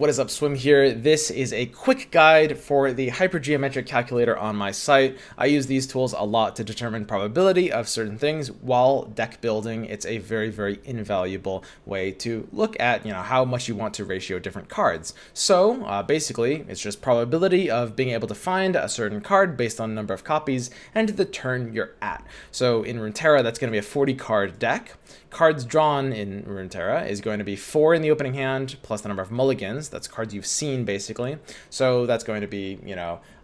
what is up, Swim here. This is a quick guide for the hypergeometric calculator on my site. I use these tools a lot to determine probability of certain things while deck building. It's a very, very invaluable way to look at, how much you want to ratio different cards. So basically, it's just probability of being able to find a certain card based on the number of copies and the turn you're at. So in Runeterra, that's going to be a 40 card deck. Cards drawn in Runeterra is going to be 4 in the opening hand plus the number of mulligans. That's cards you've seen, basically. So that's going to be,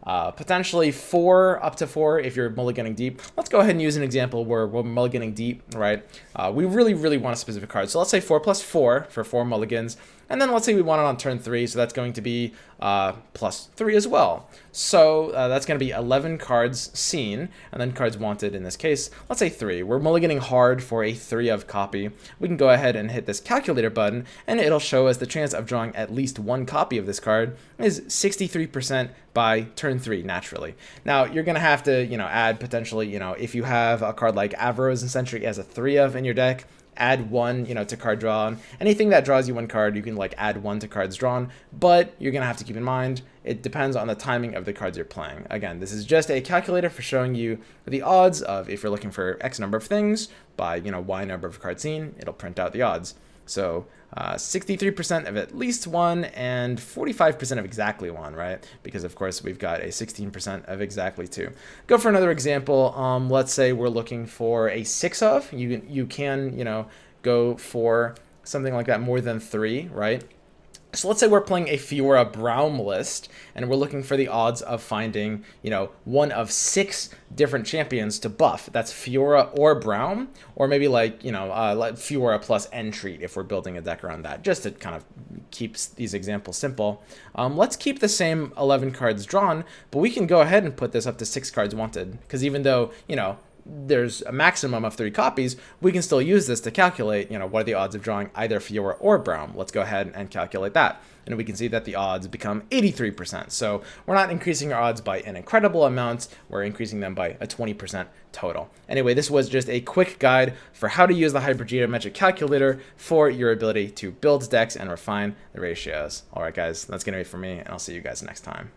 potentially 4 up to 4 if you're mulliganing deep. Let's go ahead and use an example where we're mulliganing deep, right? We really, really want a specific card. So let's say 4 plus 4 for 4 mulligans. And then let's say we want it on turn 3, so that's going to be plus 3 as well. So that's going to be 11 cards seen, and then cards wanted in this case, let's say 3. We're mulliganing hard for a 3 of copy. We can go ahead and hit this calculator button, and it'll show us the chance of drawing at least 1 copy of this card is 63% by turn 3, naturally. Now, you're going to have to, add potentially, if you have a card like Avaro's Incendiary as a 3 of in your deck, add 1, to card drawn. Anything that draws you 1 card, you can add 1 to cards drawn, but you're going to have to keep in mind, it depends on the timing of the cards you're playing. Again, this is just a calculator for showing you the odds of if you're looking for X number of things by, Y number of cards seen, it'll print out the odds. So 63% of at least 1 and 45% of exactly 1, right? Because of course we've got a 16% of exactly 2. Go for another example. Let's say we're looking for a 6 of. You can go for something like that more than 3, right? So let's say we're playing a Fiora Braum list, and we're looking for the odds of finding, one of 6 different champions to buff. That's Fiora or Braum, or maybe like Fiora plus Entreat if we're building a deck around that, just to kind of keep these examples simple. Let's keep the same 11 cards drawn, but we can go ahead and put this up to 6 cards wanted, because even though, there's a maximum of 3 copies, we can still use this to calculate, what are the odds of drawing either Fiora or Braum. Let's go ahead and calculate that. And we can see that the odds become 83%. So we're not increasing our odds by an incredible amount, we're increasing them by a 20% total. Anyway, this was just a quick guide for how to use the hypergeometric calculator for your ability to build decks and refine the ratios. All right, guys, that's going to be it for me, and I'll see you guys next time.